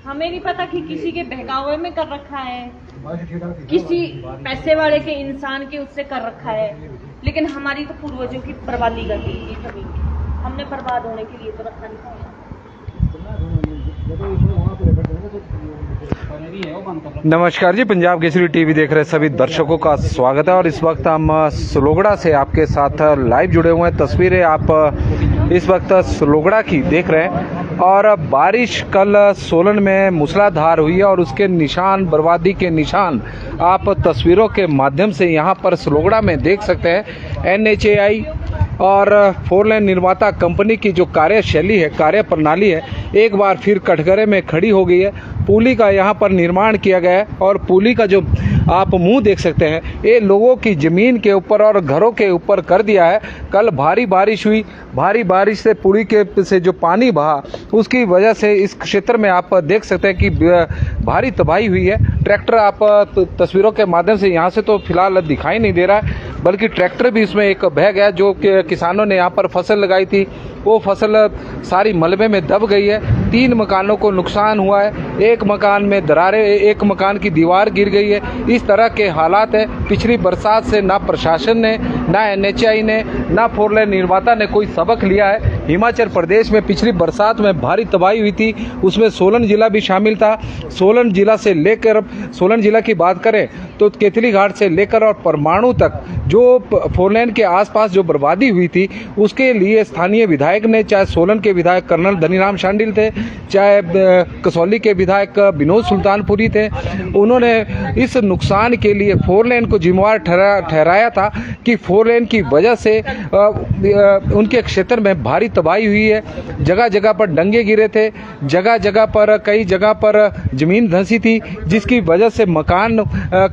हमें नहीं पता कि किसी के बहकावे में कर रखा है, किसी पैसे वाले के इंसान के उससे कर रखा है, लेकिन हमारी तो पूर्वजों की बर्बादी कर दी थी सभी। हमने बर्बाद होने के लिए तो रखा नहीं था। नमस्कार जी, पंजाब केसरी टीवी देख रहे सभी दर्शकों का स्वागत है। और इस वक्त हम सलोगड़ा से आपके साथ लाइव जुड़े हुए हैं। तस्वीरें आप इस वक्त सलोगड़ा की देख रहे हैं। और बारिश कल सोलन में मूसलाधार हुई है और उसके निशान, बर्बादी के निशान आप तस्वीरों के माध्यम से यहाँ पर सलोगड़ा में देख सकते हैं। NHAI और 4 लेन निर्माता कंपनी की जो कार्यशैली है, कार्य प्रणाली है, एक बार फिर कटघरे में खड़ी हो गई है। पुली का यहाँ पर निर्माण किया गया है और पुली का जो आप मुंह देख सकते हैं, ये लोगों की ज़मीन के ऊपर और घरों के ऊपर कर दिया है। कल भारी बारिश हुई, भारी बारिश से पुली के से जो पानी बहा, उसकी वजह से इस क्षेत्र में आप देख सकते हैं कि भारी तबाही हुई है। ट्रैक्टर आप तस्वीरों के माध्यम से यहाँ से तो फिलहाल दिखाई नहीं दे रहा है, बल्कि ट्रैक्टर भी इसमें एक बह गया। जो किसानों ने यहाँ पर फसल लगाई थी, वो फसल सारी मलबे में दब गई है। 3 मकानों को नुकसान हुआ है, एक मकान में दरारें, एक मकान की दीवार गिर गई है। इस तरह के हालात है। पिछली बरसात से ना प्रशासन ने, ना NHAI ने, ना 4 लेन निर्माता ने कोई सबक लिया है। हिमाचल प्रदेश में पिछली बरसात में भारी तबाही हुई थी, उसमें सोलन जिला भी शामिल था। सोलन जिला से लेकर, सोलन जिला की बात करें तो केतली घाट से लेकर और परमाणु तक जो 4 लेन के आसपास जो बर्बादी हुई थी, उसके लिए स्थानीय विधायक ने, चाहे सोलन के विधायक कर्नल धनीराम शांडिल थे, चाहे कसौली के विधायक विनोद सुल्तानपुरी थे, उन्होंने इस नुकसान के लिए 4 लेन को जिम्मेवार ठहराया था कि 4 लेन की वजह से उनके क्षेत्र में भारी तबाही हुई है। जगह जगह पर डंगे गिरे थे, जगह जगह पर, कई जगह पर जमीन धंसी थी, जिसकी वजह से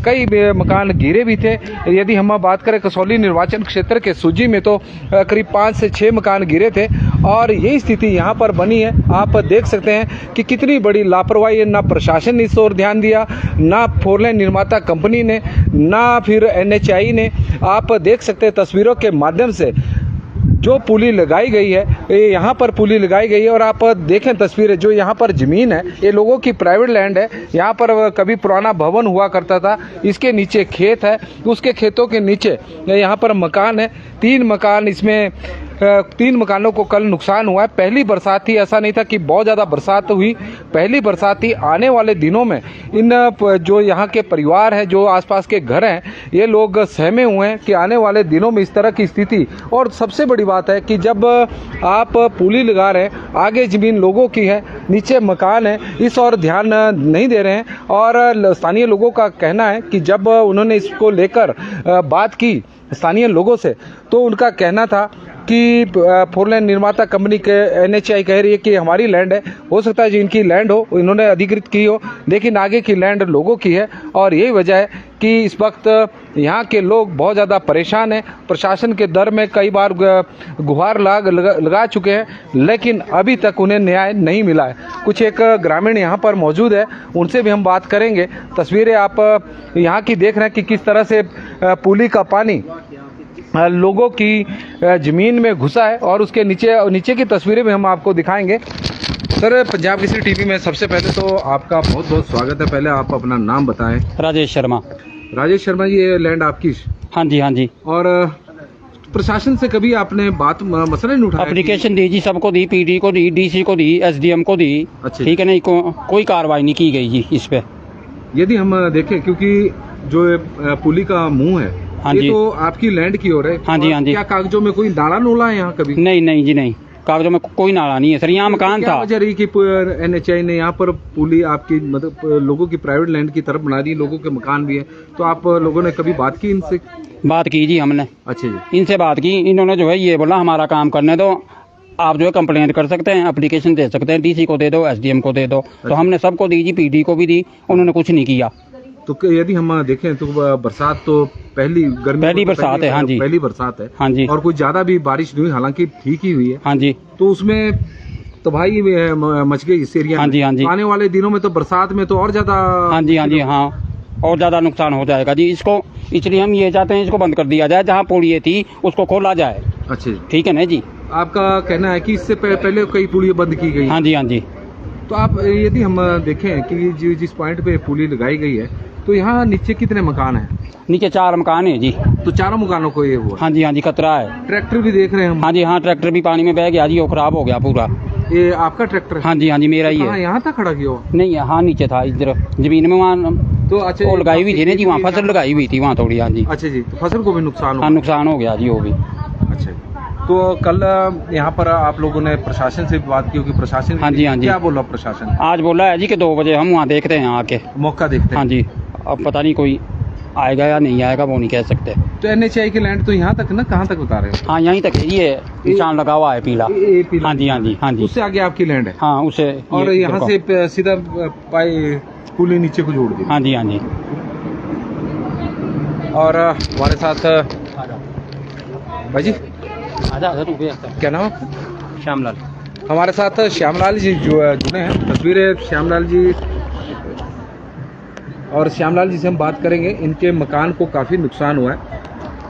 कई मकान गिरे भी थे। यदि हम बात करें कसौली निर्वाचन क्षेत्र के सूजी में तो करीब 5 से 6 मकान गिरे थे। और यही स्थिति यहाँ पर बनी है। आप देख सकते हैं कि कितनी बड़ी लापरवाही है। ना प्रशासन ने इस ओर ध्यान दिया, ना 4 लेन निर्माता कंपनी ने, ना फिर NHAI ने। आप देख सकते हैं तस्वीरों के माध्यम से जो पुली लगाई गई है, ये यहाँ पर पुली लगाई गई है। और आप देखें तस्वीरें, जो यहाँ पर ज़मीन है, ये लोगों की प्राइवेट लैंड है। यहाँ पर कभी पुराना भवन हुआ करता था, इसके नीचे खेत है, उसके खेतों के नीचे यहाँ पर मकान है। 3 मकान, इसमें 3 मकानों को कल नुकसान हुआ है। पहली बरसात थी, ऐसा नहीं था कि बहुत ज़्यादा बरसात हुई, पहली बरसात थी। आने वाले दिनों में इन जो यहाँ के परिवार हैं, जो आसपास के घर हैं, ये लोग सहमे हुए हैं कि आने वाले दिनों में इस तरह की स्थिति। और सबसे बड़ी बात है कि जब आप पुली लगा रहे हैं, आगे ज़मीन लोगों की है, नीचे मकान है, इस और ध्यान नहीं दे रहे हैं। और स्थानीय लोगों का कहना है कि जब उन्होंने इसको लेकर बात की स्थानीय लोगों से, तो उनका कहना था कि 4 लेन निर्माता कंपनी के NHAI कह रही है कि हमारी लैंड है, हो सकता है जिनकी लैंड हो, इन्होंने अधिकृत की हो, लेकिन आगे की लैंड लोगों की है। और यही वजह है कि इस वक्त यहाँ के लोग बहुत ज़्यादा परेशान हैं। प्रशासन के दर में कई बार गुहार लगा चुके हैं, लेकिन अभी तक उन्हें न्याय नहीं मिला है। कुछ एक ग्रामीण यहाँ पर मौजूद है, उनसे भी हम बात करेंगे। तस्वीरें आप यहाँ की देख रहे हैं कि किस तरह से पुली का पानी लोगों की ज़मीन में घुसा है। और उसके नीचे की तस्वीरें भी हम आपको दिखाएंगे। सर, पंजाब केसरी टीवी में सबसे पहले तो आपका बहुत बहुत स्वागत है। पहले आप अपना नाम बताएं। राजेश शर्मा। राजेश शर्मा जी, ये लैंड आपकी? हाँ जी, हाँ जी। और प्रशासन से कभी आपने मसला नहीं उठाया? एप्लीकेशन दी जी, सबको दी, PD को दी, DC को दी, SDM को दी। अच्छा, ठीक है, नहीं कोई कार्रवाई नहीं की गई जी इस पे। यदि हम देखें, क्योंकि जो पुली का मुंह है, हाँ ये जी, तो आपकी लैंड की ओर है। हाँ जी, हाँ जी। क्या कागजों में कोई नाला नोला है यहाँ कभी? नहीं जी, नहीं, कागजों में कोई नाला नहीं है सर। यहाँ मकान था। वजह रही कि NHAI ने यहाँ पर पुली आपकी, मतलब लोगों की प्राइवेट लैंड की तरफ बना दी, लोगों के मकान भी है, तो आप लोगों ने कभी बात की इनसे? बात की जी हमने। अच्छा जी। इनसे बात की, इन्होंने जो है ये बोला हमारा काम करने दो, आप जो है कंप्लेंट कर सकते हैं, एप्लीकेशन दे सकते हैं, DC को दे दो, SDM को दे दो। तो हमने सबको दी जी, PD को भी दी, उन्होंने कुछ नहीं किया। तो यदि हम देखें तो बरसात तो पहली बरसात है। हाँ जी, पहली बरसात है। हाँ जी। और कुछ ज्यादा भी बारिश नहीं हुई, हालांकि ठीक ही हुई है। हाँ जी। तो उसमें तबाही मच गई इस एरिया में। हाँ जी, हाँ जी। आने वाले दिनों में तो बरसात में तो और ज्यादा। हाँ जी, हाँ जी, हाँ, और ज्यादा नुकसान हो जाएगा जी इसको। इसलिए हम ये चाहते हैं इसको बंद कर दिया जाए, जहाँ पुलिया थी उसको खोला जाए। अच्छा, ठीक है ना जी। आपका कहना है कि इससे पहले कई पुलियां बंद की गई? हाँ जी, हाँ जी। तो आप यदि हम देखें कि जिस पॉइंट पे पुली लगाई गई है तो यहाँ नीचे कितने मकान हैं? नीचे 4 मकान है जी। तो चारों मकानों को ये हुआ? हाँ जी खतरा है। ट्रैक्टर भी देख रहे हैं हम। हाँ जी हाँ, ट्रैक्टर भी पानी में बह गया जी, वो खराब हो गया पूरा। ये आपका ट्रैक्टर है? हाँ जी मेरा ही है। यहाँ तक खड़ा किया हुआ? नहीं, हाँ नीचे था इधर जमीन में, वहाँ तो अच्छा वो लगाई हुई थी ना जी, वहाँ फसल लगाई हुई थी वहाँ थोड़ी। हाँ जी। अच्छा जी, तो फसल को भी नुकसान हाँ, नुकसान हो गया जी वो भी। अच्छा, तो कल यहाँ पर आप लोगों ने प्रशासन से बात की होगी, प्रशासन हाँ जी क्या बोला प्रशासन? आज बोला है जी कि 2 बजे हम वहाँ देखते हैं आके, मौका देखते हैं। हाँ जी, अब पता नहीं कोई आएगा या नहीं आएगा वो नहीं कह सकते। तो NHI की लैंड तो यहाँ तक ना, कहाँ तक बता रहे हो? हाँ यहीं तक है, ये निशान लगा हुआ है पीला। पीला। हाँ जी उससे आगे आपकी लैंड है? हाँ उसे, और यहाँ से सीधा पाई पुली नीचे को जोड़ दी? हाँ जी। और हमारे साथ भाई जी, तू क्या नाम आपका? श्यामलाल। हमारे साथ श्यामलाल जी जो जुड़े हैं, तस्वीरें श्यामलाल जी, और श्यामलाल जी से हम बात करेंगे। इनके मकान को काफ़ी नुकसान हुआ है।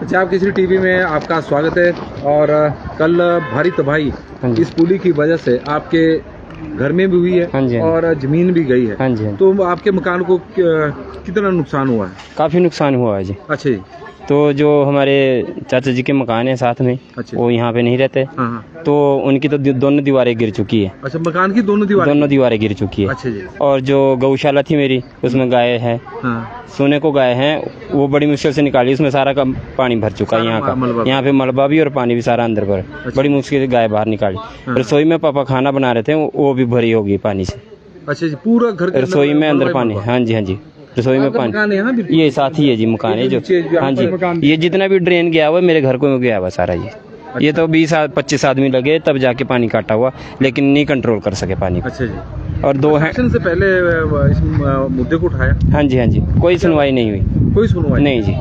पंजाब केसरी टीवी में आपका स्वागत है। और कल भारी तबाही इस पुली की वजह से आपके घर में भी हुई है। हाँ जी, और ज़मीन भी गई है। हाँ जी। तो आपके मकान को कितना नुकसान हुआ है? काफ़ी नुकसान हुआ है जी। अच्छा जी। तो जो हमारे चाचा जी के मकान है साथ में, अच्छा। वो यहाँ पे नहीं रहते। हाँ। तो उनकी तो दोनों दीवारें गिर चुकी है। अच्छा, मकान की दोनों दीवारें गिर चुकी है। अच्छा जी। और जो गौशाला थी मेरी, उसमें गाय है, सोने को गाय है, वो बड़ी मुश्किल से निकाली, उसमें सारा का पानी भर चुका है। यहाँ का, यहाँ पे मलबा भी और पानी भी सारा अंदर भर। बड़ी मुश्किल से गाय बाहर निकाली। रसोई में पापा खाना बना रहे थे, वो भी भरी होगी पानी से। अच्छा जी, पूरा घर रसोई में अंदर पानी। हाँ जी, रसोई में पानी। ये साथ ही है जी मकान है जो। हाँ जी, ये जितना भी ड्रेन गया हुआ मेरे घर को गया हुआ सारा। ये तो 20-25 आदमी लगे तब जाके पानी काटा हुआ, लेकिन नहीं कंट्रोल कर सके पानी। अच्छा जी। और 2 हैं से पहले इस मुद्दे को उठाया? हाँ जी, कोई सुनवाई नहीं हुई। कोई सुनवाई नहीं जी।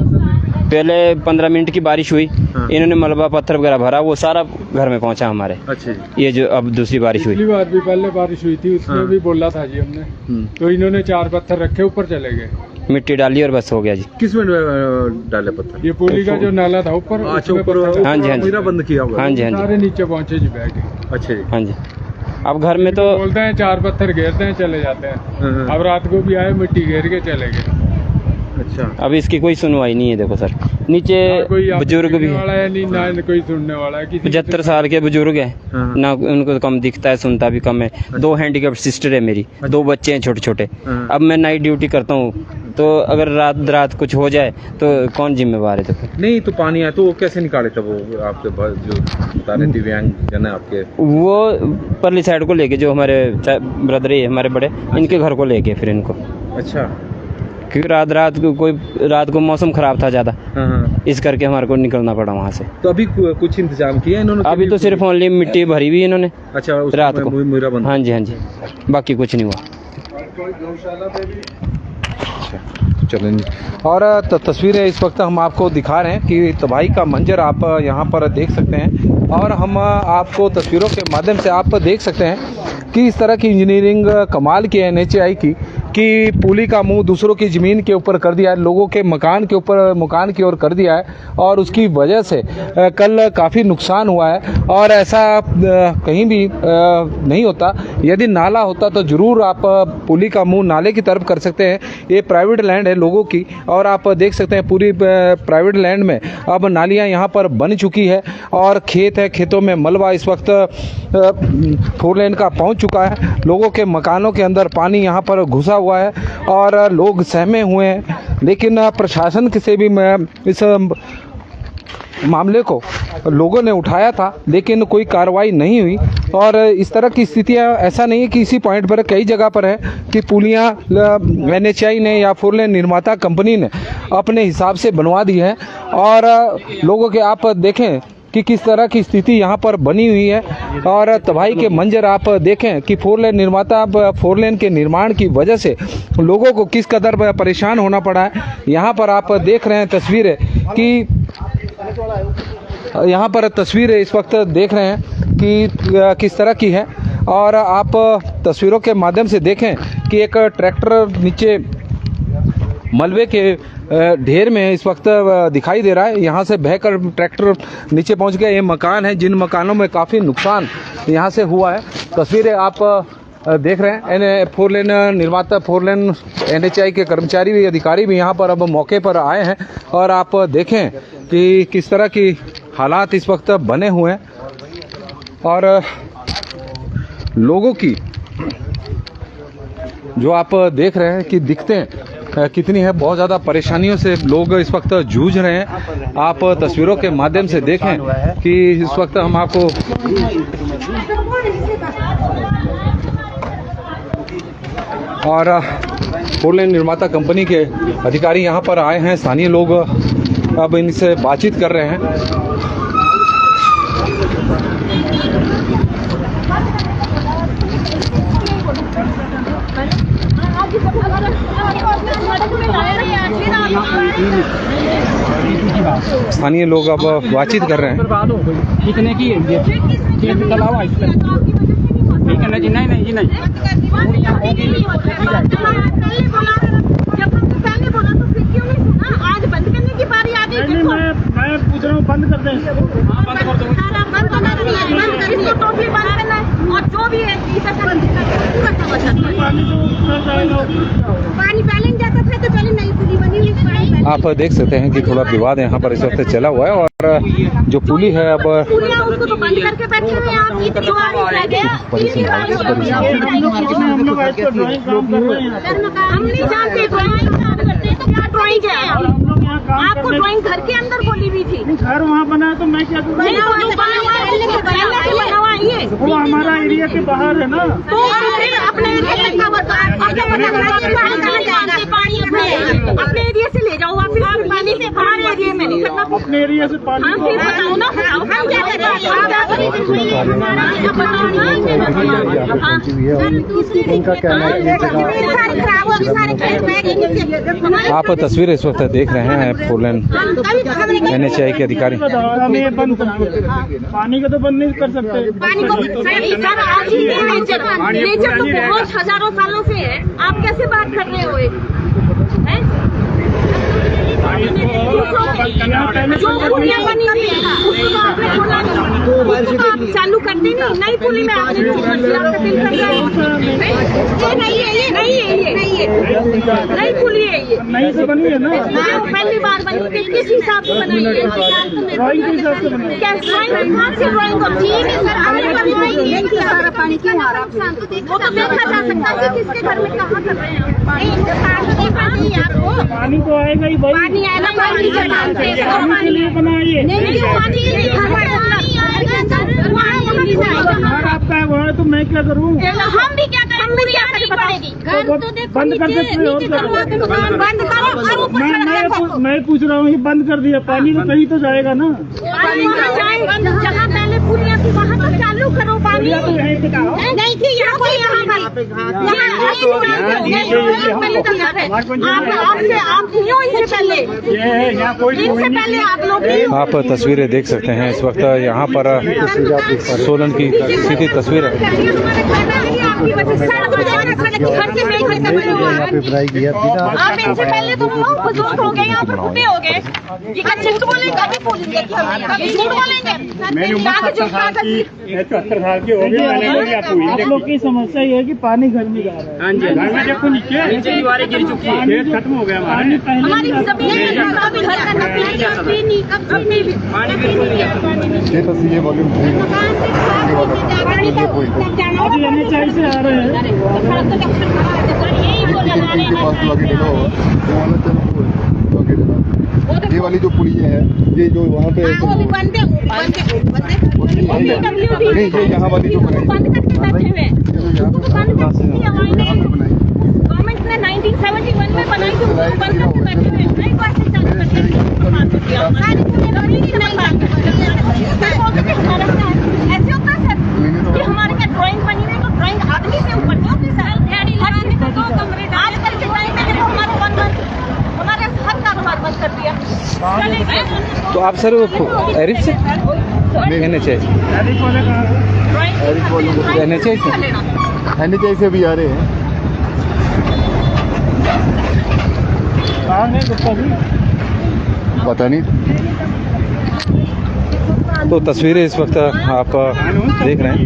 पहले 15 मिनट की बारिश हुई, इन्होंने मलबा पत्थर वगैरह भरा, वो सारा घर में पहुंचा हमारे। अच्छा जी। ये जो अब दूसरी बारिश हुई, पिछली बार भी पहले बारिश हुई थी, उसमें भी बोला था जी हमने, तो इन्होंने 4 पत्थर रखे, ऊपर चले गए, मिट्टी डाली और बस हो गया जी। किस में डाले पत्थर? ये पुली का जो नाला था ऊपर। अच्छा, ऊपर हाँ जी बंद किया हुआ। हाँ जी सारे नीचे पहुंचे जी बैग। अच्छा जी। हाँ जी। अब घर में तो बोलते हैं 4 पत्थर घेरते हैं चले जाते हैं। अब रात को भी आए, मिट्टी घेर के चले गए। अच्छा, अब इसकी कोई सुनवाई नहीं है। देखो सर, नीचे बुजुर्ग भी वाला है नहीं, ना कोई सुनने वाला है। 75 साल के बुजुर्ग है ना, उनको कम दिखता है, सुनता भी कम है। 2 हैंडीकैप्ड सिस्टर है मेरी, 2 बच्चे हैं छोटे। अब मैं नाइट ड्यूटी करता हूँ, तो अगर रात कुछ हो जाए तो कौन जिम्मेवार है? तो नहीं, तो पानी आया तो वो कैसे निकाले थे? वो आपके जो बता रहे दिव्यांग जन है आपके, वो परली साइड को लेके, जो हमारे ब्रदर है हमारे बड़े, इनके घर को लेके फिर इनको। अच्छा, क्योंकि रात को मौसम खराब था ज़्यादा, इस करके हमारे को निकलना पड़ा वहाँ से। तो अभी कुछ इंतजाम किया इन्होंने? अभी तो सिर्फ ओनली मिट्टी भरी हुई इन्होंने। अच्छा, रात को। हाँ जी, बाकी कुछ नहीं हुआ। चलेंगे। और तस्वीरें इस वक्त हम आपको दिखा रहे हैं कि तबाही का मंजर आप यहाँ पर देख सकते हैं। और हम आपको तस्वीरों के माध्यम से आप देख सकते हैं कि इस तरह की इंजीनियरिंग कमाल की है NHI की, कि पुली का मुंह दूसरों की ज़मीन के ऊपर कर दिया है, लोगों के मकान की ओर कर दिया है, और उसकी वजह से कल काफ़ी नुकसान हुआ है। और ऐसा कहीं भी नहीं होता। यदि नाला होता तो ज़रूर आप पुली का मुंह नाले की तरफ कर सकते हैं। ये प्राइवेट लैंड है लोगों की, और आप देख सकते हैं पूरी प्राइवेट लैंड में अब नालियाँ यहाँ पर बन चुकी है, और खेत है, खेतों में मलबा इस वक्त 4 लेन का पहुँच चुका है। लोगों के मकानों के अंदर पानी यहाँ पर घुसा हुआ है, और लोग सहमे हुए हैं। लेकिन प्रशासन से भी इस मामले को लोगों ने उठाया था, लेकिन कोई कार्रवाई नहीं हुई। और इस तरह की स्थितियां, ऐसा नहीं है कि इसी पॉइंट पर, कई जगह पर है कि पुलियां NHI ने या 4 लेन निर्माता कंपनी ने अपने हिसाब से बनवा दी है। और लोगों के आप देखें कि किस तरह की स्थिति यहाँ पर बनी हुई है, और तबाही के मंजर आप देखें कि 4 लेन निर्माता 4 लेन के निर्माण की वजह से लोगों को किस कदर परेशान होना पड़ा है। यहाँ पर आप देख रहे हैं तस्वीरें कि यहाँ पर तस्वीरें इस वक्त देख रहे हैं कि किस तरह की है। और आप तस्वीरों के माध्यम से देखें कि एक ट्रैक्टर नीचे मलबे के ढेर में इस वक्त दिखाई दे रहा है। यहाँ से बहकर ट्रैक्टर नीचे पहुँच गया। ये मकान है जिन मकानों में काफ़ी नुकसान यहाँ से हुआ है। तस्वीरें आप देख रहे हैं फोर लेन निर्माता, फोर लेन NHAI के कर्मचारी भी, अधिकारी भी यहाँ पर अब मौके पर आए हैं और आप देखें कि किस तरह की हालात इस वक्त बने हुए हैं और लोगों की जो आप देख रहे हैं कि दिक्कतें कितनी है, बहुत ज़्यादा परेशानियों से लोग इस वक्त जूझ रहे हैं। आप तस्वीरों के माध्यम से देखें कि इस वक्त हम आपको और फोर लेन निर्माता कंपनी के अधिकारी यहाँ पर आए हैं, स्थानीय लोग अब इनसे बातचीत कर रहे हैं। स्थानीय लोग अब बातचीत कर रहे हैं। कितने की है ये चलाओ इस पे, ठीक है ना जी? नहीं नहीं जी नहीं, आज बंद करने की बारी आ गई। मैं पूछ रहा हूँ बंद कर दें। इसको टोटली बंद करना है और जो भी है पानी पहले जाता था तो पहले नई पुली बनी हुई। आप देख सकते हैं कि थोड़ा विवाद यहाँ पर इस वक्त चला हुआ है और जो पुली है अब उसको तो बंद करके बैठे हुए हैं आप। हम नहीं जानते ड्राइंग है, आपको ड्राइंग घर के अंदर बोली हुई थी। घर वहाँ बना है तो मैं क्या करूँ? वो हमारा एरिया के बाहर है ना, तो अपने एरिया अपने एरिया से ले जाओ वापिस पानी से, बाहर एरिया में नहीं करना। अपने एरिया से पानी बताओ ना, हम क्या करें? आप तस्वीरें इस वक्त देख रहे हैं फोर लेन NHAI के अधिकारी। हमें बंद पानी का तो बंद नहीं कर सकते। पानी को सर आज ही नेचर तो बहुत हजारों सालों से है, आप कैसे बात कर रहे हो? जो पुलिया बनी हुई है उसको तो आपने खोला नहीं, उसको तो आप चालू करते नहीं। नई पुली में आपने आपका दिल कर रहा है। ये नहीं है, ये नहीं है, ये नहीं है, नई पुली है ये। नई से बनी है ना, पहली बार बनी है। किस हिसाब से बनाई है? ड्राइंग के हिसाब से बनी है। क्या ड्राइंग हाथ से ड्राइंग होती है? सर हमारे सारा पानी क्यों आ रहा है? वो तो देखा जा सकता है कि किसके घर में कहाँ कर रहे हैं। पानी तो आएगा ही भाई, पानी आएगा, पानी से डालते हैं। पानी के लिए बनाइए। नहीं क्यों पानी घर आपका है वहाँ, तो मैं क्या करूँ? हम भी क्या करें? हम भी क्या करें? बताएगी बंद कर सकते हो। बंद करो। मैं पूछ रहा हूँ, ये बंद कर दिया, पानी तो कहीं तो जाएगा ना। जहाँ पहले पुलिया थी वहाँ तो चालू करो पानी। नहीं थी यहाँ पर, आप तस्वीरें देख सकते हैं इस वक्त यहाँ पर सोलन की सीधी तस्वीर है। आप इनसे पहले तो वो बुजुर्ग हो गए, आप बूढ़े हो गए। ये झूठ बोलेंगे, कभी बोलेंगे, कभी झूठ बोलेंगे। 74 साल की हो गई। आप लोग की समस्या ये है कि पानी घर में जा रहा है। हाँ जी, घर में देखो नीचे दीवारें गिर चुकी है, खेत खत्म हो गया हमारे। हमारी जमीन अभी NHAI से आ रहे हैं। ये वाली जो पुली है, ये जो वहाँ पे नहीं, ये यहाँ वाली जो बंद करके बैठे हुए हैं। गवर्नमेंट ने 1971 में बनाई थी, उसको बंद करके बैठे हुए हैं। नहीं बात चालू करके ऐसे होता है सर कि हमारे क्या ड्राइंग बनी हुई, तो ड्राइंग आदमी से ऊपर नहीं होती सर। आजकल के टाइम में हमारा हमारे हर कारोबार बंद कर दिया। तो आप सर एरिफ से NHAI से भी आ रहे हैं। पता नहीं। तो तस्वीरें इस वक्त आप देख रहे हैं।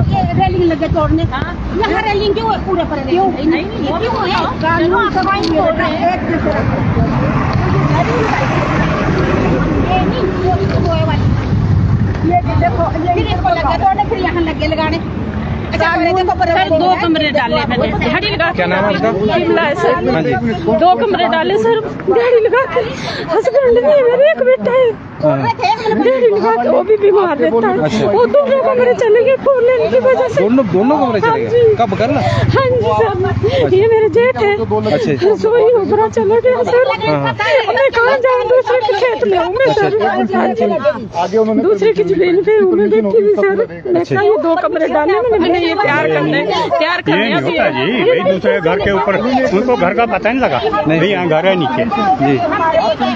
ये रेलिंग लगे तोड़ने का, यहाँ रेलिंग क्यों है पूरे पर? क्यों नहीं क्यों है? कानून सफाई तोड़ रहे हैं एक दूसरे ये देखो, ये इसको लगे तोड़ने, फिर यहाँ लगे लगाने। अच्छा देखो सर 2 कमरे डाले मैंने दिहाड़ी लगा। क्या नाम है आपका? शिमला है सर। हाँ जी। 2 कमरे डाले सर दिहाड़ी लगा के। हस्बैंड नहीं है, मेरे एक बेटा है दिहाड़ी लगा के, वो भी बीमार रहता है। अच्छा। वो 2 कमरे चले गए फोन लेने की वजह से। दोनों कमरे चले गए? कब करना? हाँ जी सर, ये मेरे जेठ है। अच्छा। सोई ऊपरा चला गया सर। मैं कहाँ जाऊँ, दूसरे के खेत में हूँ मैं सर। हाँ जी, दूसरे की जमीन पे हूँ मैं बैठी हुई सर। मैं कहा ये 2 कमरे डाले मैंने, ये तैयार करने ये नहीं होता जी, भाई दूसरे घर के ऊपर उनको घर का पता नहीं लगा, भाई यहाँ घर है नीचे जी,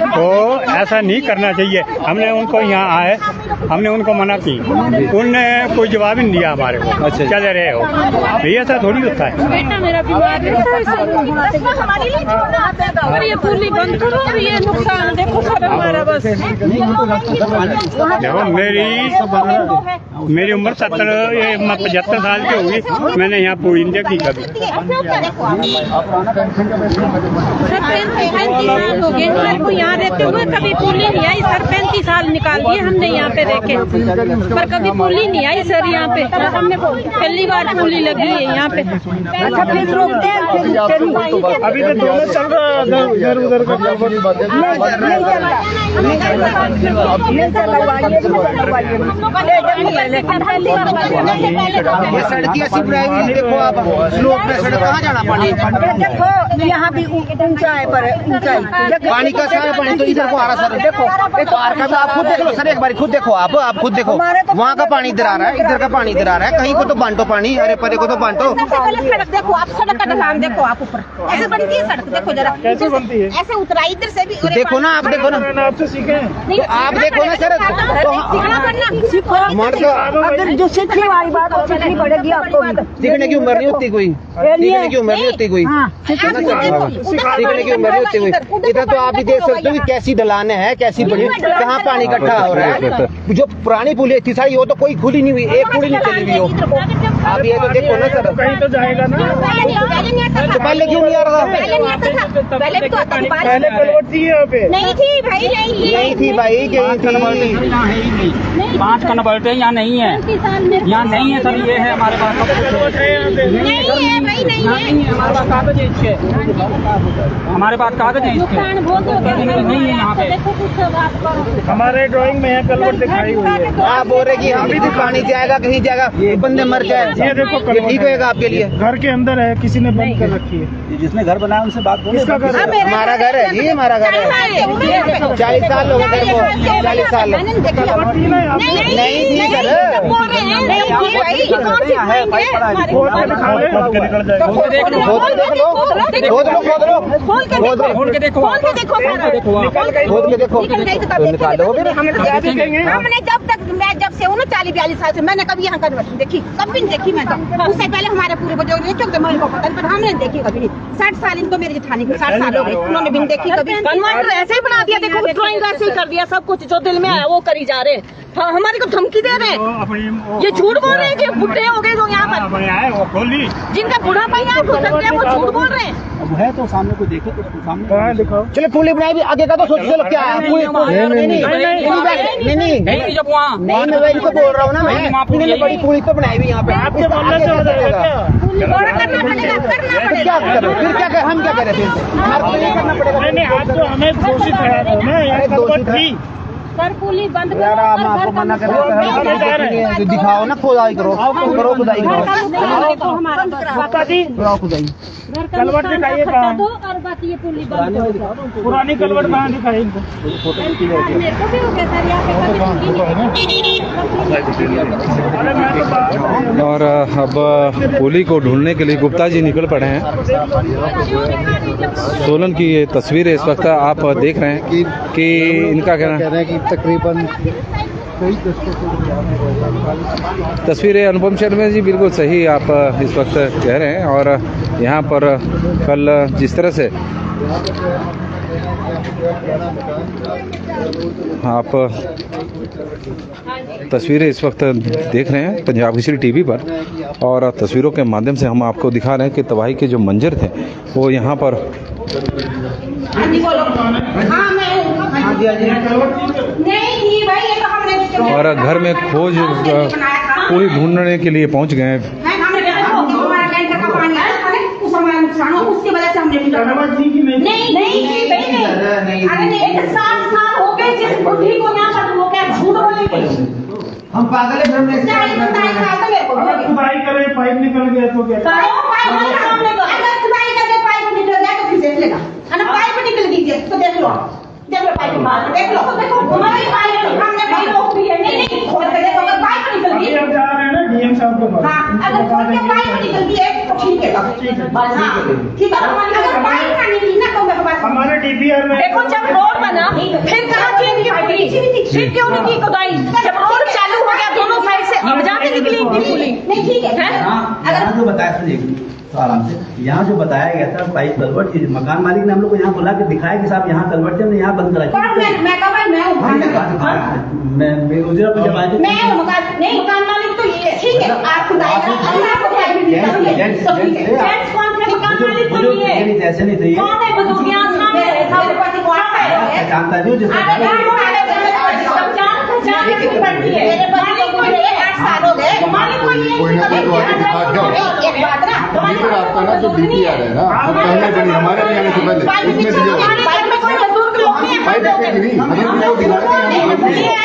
तो ऐसा नहीं करना चाहिए। हमने उनको यहाँ आए, हमने उनको मना की, उनने कोई जवाब ही नहीं दिया हमारे को। अच्छा। चले रहे हो भाई, ऐसा थोड़ी होता है। बेटा मेरा बीमार रहता है सर। और ये पुली बंद करो, ये नुकसान देखो सर हमारा। बस देखो मेरी उम्र 75 साल की होगी, मैंने यहाँ पूरी नहीं देखी कभी। सर 35 साल हो गए सर को यहाँ रहते हुए, कभी पुली नहीं आई सर। 35 साल निकाल दिए हमने यहाँ पे रह के, पर कभी पुली नहीं आई सर यहाँ पे। हमने पहली बार पुली लगी है यहाँ पे। अच्छा फिर रोकते हैं, अभी तो दोनों चल रहा है इधर उधर का। सड़की ऐसी प्राइवेट देखो आप, स्लोप में सड़क कहाँ जाना पानी? देखो यहाँ भी ऊंचा है, पर ऊंचाई पानी का सारा पानी तो इधर को आ रहा सर। देखो बाहर का तो आप खुद देख लो सर, एक बार खुद देखो, आप खुद देखो, वहाँ का पानी इधर आ रहा है, इधर का पानी इधर आ रहा है, कहीं को तो बांटो पानी, अरे परे को तो बांटो। सड़क देखो आप, सड़क का ढलान देखो आप, ऊपर ऐसे बनती है सड़क, देखो जरा कैसे बनती है? ऐसे उतरा इधर से भी। देखो ना आप, देखो ना, मैंने आपसे सीखे हैं। तो आप देखो ना सर, अगर जो सीखने वाली बात हो सीखनी पड़ेगी आपको। सीखने की उम्र नहीं होती कोई, सीखने की उम्र नहीं होती कोई, सीखने की उम्र नहीं होती कोई। इधर तो आप भी देख सकते हो कि कैसी ढलान है, कैसी बड़ी, कहाँ पानी इकट्ठा हो रहा है। जो पुरानी पुली थी सारी, वो तो कोई खुली नहीं हुई, एक पुली नहीं चली हुई हो। आप ये तो देखो ना सर, कहीं तो जाएगा ना। तो पहले क्यों नहीं आ रहा? पहले कलवट थी यहाँ पे, नहीं थी भाई, नहीं थी भाई, कहीं थी। 5 कन्वर्टर यहाँ नहीं है, यहाँ नहीं है सर। ये है हमारे पास, कलवट है यहाँ पे। नहीं है भाई, नहीं है हमारे पास कागज है इसके, हमारे पास कागज है इसके, नहीं है यहाँ पे। हमारे ड्राइंग में है कलवट दिखाई हुई है। आप बोल रहे कि हम भी पानी जाएगा, कहीं जाएगा, बंदे मर जाए, ये देखो ये ठीक होएगा आपके लिए? घर के अंदर है, किसी ने बंद कर रखी है। जिसने घर बनाया उनसे बात करो। किसका घर है? हमारा घर है जी, हमारा घर है। 40 साल हो गए घर को, 40 साल नहीं थी सर। खोद के दिखा रहे हैं। खोद के देख लो, खोद लो, खोल के देखो, खोद के देखो, निकालो। हमने जब से हूँ 40-42 साल से, मैंने कभी यहाँ कन्वर्ट देखी, कभी नहीं देखी मैं तो। उससे पहले हमारे पूरे बुजुर्ग ने क्योंकि मेरे को पता नहीं, पर हमने देखी कभी नहीं। 60 साल इनको मेरे जेठानी को 60 साल हो गए, उन्होंने भी देखी कभी। कन्वर्टर ऐसे ही बना दिया, देखो ड्राइंग ऐसे ही कर दिया, सब कुछ जो दिल में आया वो करी जा रहे हैं। हमारे को धमकी दे रहे हैं, ये झूठ बोल रहे हैं कि बुढ़े हो गए जो यहाँ पर, जिनका बुढ़ापा ही आप हो सकते हैं, वो झूठ बोल रहे हैं। है तो सामने को देखो, तो सामने कहाँ दिखाओ। चलो पुली बनाई भी, आगे का तो सोच चलो क्या है। नहीं, जब वहाँ मैं वही तो बोल रहा हूँ ना, मैं बड़ी पुली तो बनाई हुई यहाँ पे। आपके बोलने से हो जाएगा क्या? फिर क्या करो, फिर क्या करें, हम क्या करें फिर? हमारे को ये करना पड़ेगा। नहीं, आज तो हमें घोषित है ना, यहाँ कलवट थी। सर पुली बंद यार आप आपको मना कर रहे हैं, दिखाओ ना, खुदाई करो, खुदाई करो, बताओ खुदाई। कलवट दिखाइए कहाँ? और बाकी ये पुली बंद करो। पुरानी कलवट कहाँ दिखाई? मेरे को भी हो गया सर यहाँ अरे मैं तो और अब पुली को ढूंढने के लिए गुप्ता जी निकल पड़े हैं। सोलन की ये तस्वीर है इस वक्त आप देख रहे हैं कि इनका कहना कह रहे हैं कि तकरीबन तस्वीरें अनुपम शर्मा जी बिल्कुल सही आप इस वक्त कह रहे हैं। और यहाँ पर कल जिस तरह से आप तस्वीरें इस वक्त देख रहे हैं पंजाब केसरी टीवी पर, और तस्वीरों के माध्यम से हम आपको दिखा रहे हैं कि तबाही के जो मंजर थे वो यहाँ पर और घर में खोज पूरी ढूंढने के लिए पहुँच गए हैं। उसकी वजह से हमने नहीं अरे 7 साल हो गए जिस बुढ़ी को ना कर वो क्या झूठ बोलेगी। हम पागल है, हमने 40 साल तो मेरे को खुदाई करे पाइप निकल गया तो क्या करो, पाइप सामने को अगर खुदाई करके पाइप निकल जाए तो फिर देख लेगा, है ना। पाइप निकल गई तो देख लो पाइप बाहर देख लो, देखो हमारी पाइप हमने भाई रोक दी है। नहीं खोल के देखो अगर पाइप निकल गई, अब जा रहे हैं ना डीएम साहब के पास। हां अगर खोल के पाइप निकल गई है तो ठीक है, बस हां ठीक है। अगर पाइप ना निकली ना तो मेरे पास हमारे डीपीआर में देखो जब रोड बना फिर कहां थी इनकी पाइप, फिर क्यों नहीं की खुदाई? जब रोड चालू हो गया दोनों साइड से अब जाके निकली नहीं ठीक है। अगर जो बताया सुनिए तो आराम से, यहाँ जो बताया गया था पाइप कलवर्ट की, मकान मालिक ने हम लोग को यहाँ बुला के दिखाया कि साहब यहाँ कलवर्ट से हमने यहाँ बंद कराई। मैं कहा भाई मैं मकान मालिक तो ये ठीक है, आप ऐसे नहीं थे जानता नहीं आपका ना जो डीपीआर है ना वो पहले बनी हमारे भी आने से पहले इसमें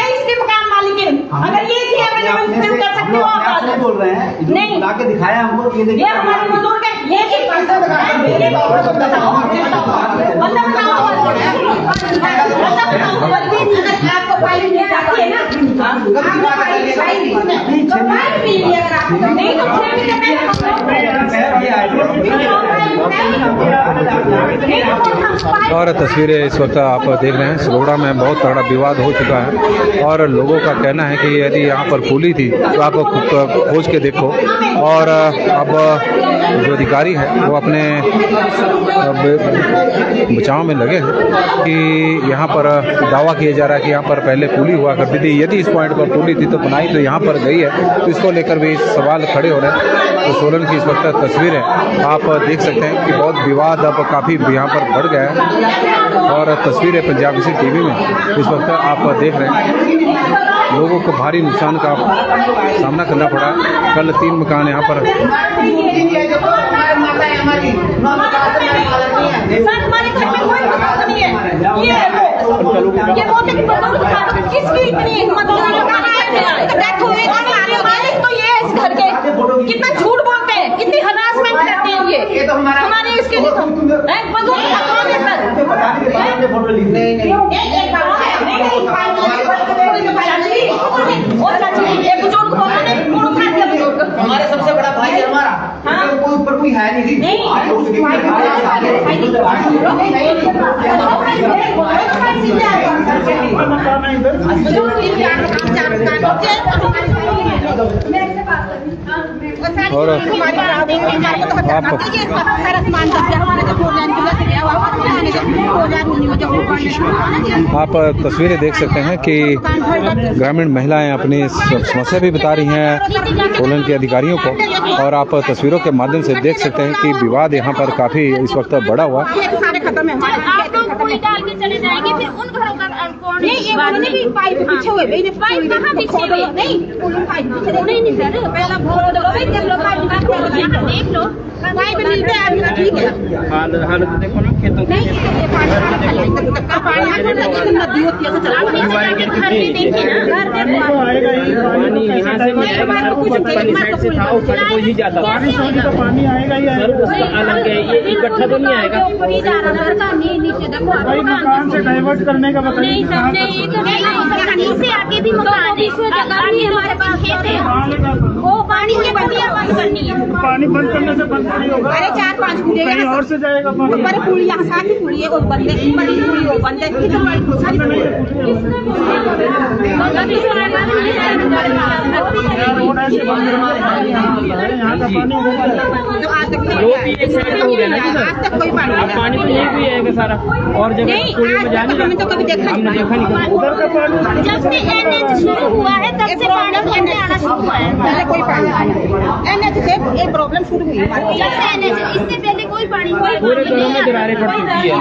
इसके मकान मालिक अगर ये थी कर सकते हो आप बोल रहे हैं नहीं ला के दिखाया हमको ये हमारे मजदूर के आपको पाइप नहीं जाती है ना नहीं तो और तस्वीरें इस वक्त आप देख रहे हैं सलोगड़ा में बहुत तगड़ा विवाद हो चुका है, और लोगों का कहना है कि यदि यहाँ पर पुली थी तो आप खोज के देखो। और अब जो अधिकारी है वो अपने बचाव में लगे हैं कि यहाँ पर दावा किया जा रहा है कि यहाँ पर पहले पुली हुआ करती थी, यदि इस पॉइंट पर पुली थी तो बनाई तो यहाँ पर गई है, तो इसको लेकर भी सवाल खड़े हो रहे हैं। तो सोलन की इस वक्त तस्वीरें आप देख सकते हैं कि बहुत विवाद अब काफ़ी यहाँ पर बढ़ गया है, और तस्वीरें पंजाब केसरी टीवी में इस वक्त आप देख रहे हैं। लोगों को भारी नुकसान का सामना करना पड़ा। कल 3 मकान यहाँ पर कितना झूठ बोलते हैं, कितनी हरासमेंट करते हैं ये हमारे इसके हमारे सबसे बड़ा भाई है हमारा, कोई ऊपर कोई है नहीं और आप तस्वीरें देख सकते हैं कि ग्रामीण महिलाएं अपनी समस्या भी बता रही हैं सोलन के अधिकारियों को, और आप तस्वीरों के माध्यम से देख सकते हैं कि विवाद यहाँ पर काफी इस वक्त बढ़ा हुआ। चले जाएंगे फिर उन घरों का नहीं भी पाइप पीछे हुए पाइप कहाँ पीछे हुए नहीं नहीं सर पहला भोर देख लो पाइप मिलते हैं ठीक है हालत देखो ना खेतों नहीं पानी नदी होती है तो चला घर भी देखिए ना घर पानी आएगा ही इकट्ठा तो नहीं आएगा नीचे देखो मकान से डाइवर्ट करने का बताइए। से आगे भी मकान है हमारे पास खेत है, वो पानी की बंदियां बंद करनी है। पानी बंद करने से बंद नहीं होगा, अरे 4-5 कहीं और से जाएगा पानी। बड़ी पुली यहाँ साथ ही पुली है, वो बंदे बड़ी पुली वो बंद यहाँ का पानी पानी तो यही भी है सारा और जब हमने तो कभी देखा नहीं उधर का पानी जब से एनएच शुरू हुआ है तब से पानी आना शुरू हुआ है। पहले कोई पानी नहीं आया, एनएच से ये प्रॉब्लम शुरू हुई है। जब से एनएच इससे पहले कोई पानी नहीं पूरे घरों में दरारें पड़ चुकी है।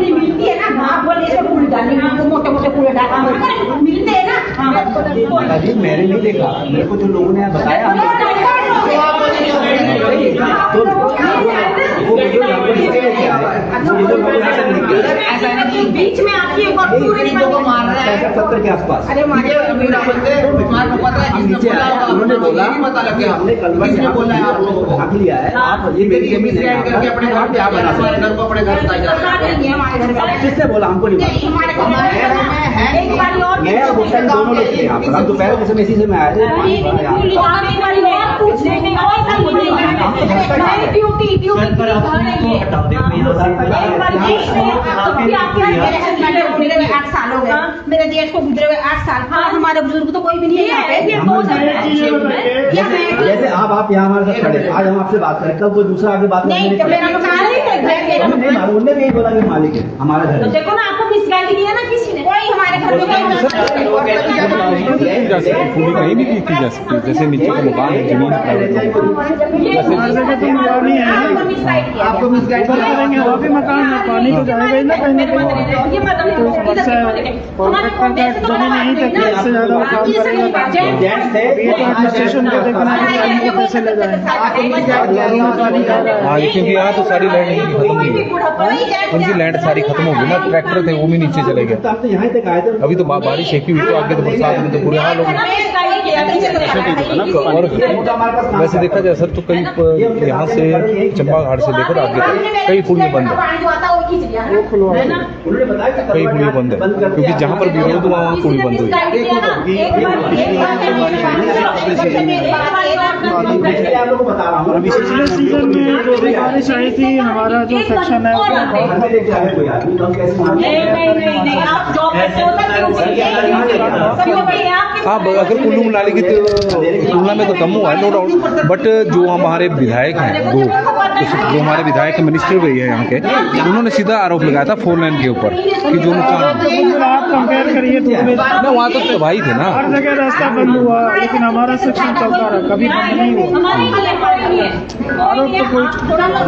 मिलती है ना, मोटे मोटे पूरे मिलते हैं ना। अभी मैंने नहीं देखा, मेरे को जो लोगों ने बताया बीच में आती है सत्तर के आसपास। अरे उन्होंने बोला हमने कल भाग लिया है, आप ये मेरी जमीन करके अपने घर पे आप बना सकते हैं, अपने घर बताइए। किसने बोला? हमको नहीं बोला। मैं और भूषण दोनों लोग थे यहाँ पर। हम दोपहर के समय इसी से मैं आया मेरे देश को गुजरे हुए 8 साल। हाँ, हमारे बुजुर्ग तो कोई भी नहीं है यहाँ पे। जैसे आप यहाँ हमारे साथ खड़े, आज हम आपसे बात करें, कल कोई दूसरा आगे बात नहीं, मेरा मकान उन्होंने भी बोला कि मालिक है हमारा घर। तो देखो ना, आपको मिसगाइड किया ना किसी ने। कोई हमारे घर में कहीं भी की जा सकती है, जैसे नीचे का मकान है, जमीन आपको मिसगाइड करेंगे, वो भी मकान है, पानी तो जाएगा ही ना कहीं ना कहीं। जमीन नहीं तक इससे ज्यादा वो काम करेगा। एडमिनिस्ट्रेशन को देखना है कैसे ले जाएंगे। हाँ, क्योंकि यहाँ तो सारी लैंड खत्म हुई है, उनकी लैंड सारी खत्म हो गई ना। ट्रैक्टर थे वो भी नीचे चले गए। तो यहाँ तक आए थे। अभी तो बारिश एक ही हुई, तो आगे तो बरसात में तो बुरे हाल हो गए। और वैसे देखा जाए सर तो कई यहाँ से चंबा घाट से लेकर आगे कई पुलिया बंद है, कई पुलिया बंद है, क्योंकि जहाँ पर विरोध हुआ वहाँ पुलिया बंद हुई। पिछले सीजन में जो भी बारिश आई थी, हमारा जो सेक्शन है हाँ, अगर कुल्लू मनाली की तुलना में तो कम हुआ है, नो डाउट। बट जो हमारे विधायक हैं, जो हमारे विधायक मिनिस्टर भी है यहाँ के, उन्होंने सीधा आरोप लगाया था 4 लाइन के ऊपर कि जो नुकसान आप कंपेयर करिए तो वहाँ तो तबाही थे ना, हर जगह रास्ता बंद हुआ, लेकिन हमारा सेक्शन चलता रहा, कभी बंद नहीं हुआ। आरोप तो कोई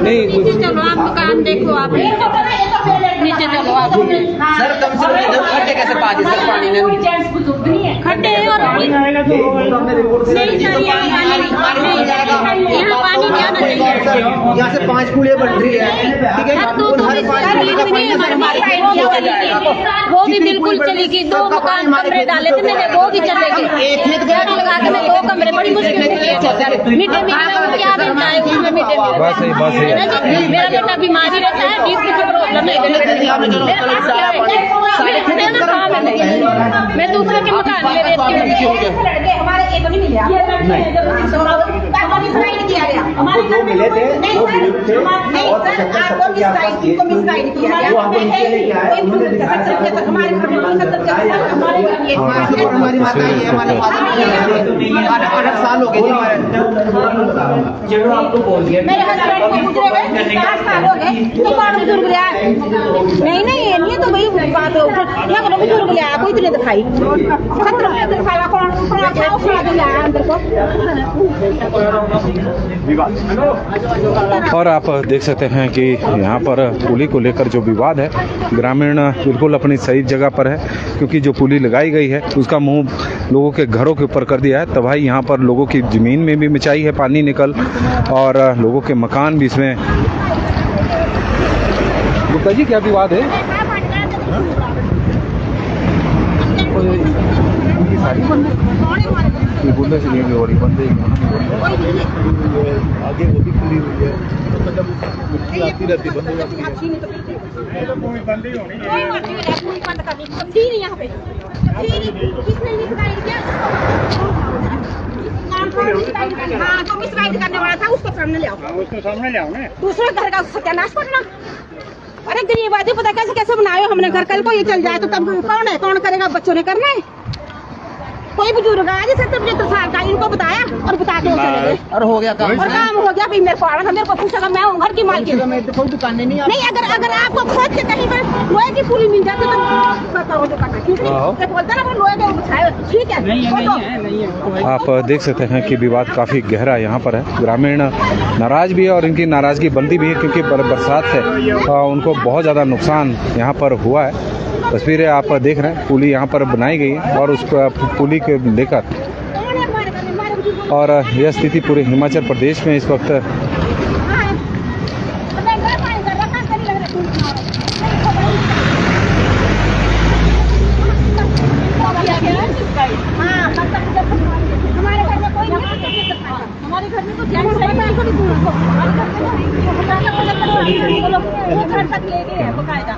नहीं। चलो आप दुकान देखो, आप नीचे चलो आप। सर कम से कम इधर खड्डे कैसे पा दी सर पानी ने? खड्डे और पानी आएगा तो यहाँ पानी नहीं आना चाहिए। यहाँ से 5 पुलिया बन रही है, ठीक है। वो भी बिल्कुल चलेगी। 2 मकान कमरे डाले थे मैंने, वो भी चलेगी। एक लगा के मैं 2 कमरे बड़ी मुश्किल से मिड डे मील में क्या बनता है उसमें मिड डे मील। बस सही मेरा बेटा बीमारी रहता है, बीच की प्रॉब्लम है, मैं दूसरे के मकान में रहती हूँ। हमारे एक भी मिला हमको जो मिले थे वो बुजुर्ग थे और 75-70 के आसपास केस वो हमको नीचे लेके आए। उन्होंने दिखाया हमारी माता ही है, हमारे 8 साल हो गए जी हमारे। चलो आपको बोल दिया मेरे हस्बैंड को गुजरे हुए 8 साल हो गए, तो कौन बुजुर्ग लिया? नहीं ये नहीं है तो भाई बात क्या करो, बुजुर्ग लिया कोई तो नहीं दिखाई, 17 दिखाया कौन अंदर को। और आप देख सकते हैं कि यहाँ पर पुली को लेकर जो विवाद है, ग्रामीण बिल्कुल अपनी सही जगह पर है, क्योंकि जो पुली लगाई गई है उसका मुंह लोगों के घरों के ऊपर कर दिया है। तबाही यहाँ पर लोगों की ज़मीन में भी मचाई है पानी निकल, और लोगों के मकान भी इसमें। गुप्ता जी क्या विवाद है? सारी बंद है ये बोलने से नहीं हो रही बंद है आगे वो भी खुली हुई है मतलब मिट्टी आती रहती बंद हो जाती है कोई बंद ही होनी है हाँ तो मिसगाइड करने वाला था उसको सामने ले आओ उसको सामने ले आओ ना दूसरे घर का सत्यानाश करना। अरे गरीब आदमी पता कैसे कैसे बनाए हो हमने घर, कल को ये चल जाए तो तब कौन है, कौन करेगा, बच्चों ने करना है। कोई बुजुर्ग आया जैसे 75 साल का, इनको बताया और बता के चले गए और हो गया काम और काम हो गया। भाई मेरे को आना था, मेरे को पूछा मैं हूँ घर की मालकिन। कोई दुकानें नहीं नहीं अगर आपको खोद के कहीं पर लोहे की पूरी मिल जाती तो बताओ जो करना, ठीक है बोलता ना वो लोहे के उठाए, ठीक है। आप देख सकते हैं कि विवाद काफ़ी गहरा यहाँ पर है। ग्रामीण नाराज भी है और इनकी नाराज़गी बनती भी है क्योंकि बरसात से उनको बहुत ज़्यादा नुकसान यहाँ पर हुआ है। तस्वीरें आप देख रहे हैं, पुली यहाँ पर बनाई गई है और उस पुली को लेकर और यह स्थिति पूरे हिमाचल प्रदेश में इस वक्त हमारे घर में तो घर तक ले गए हैं बकायदा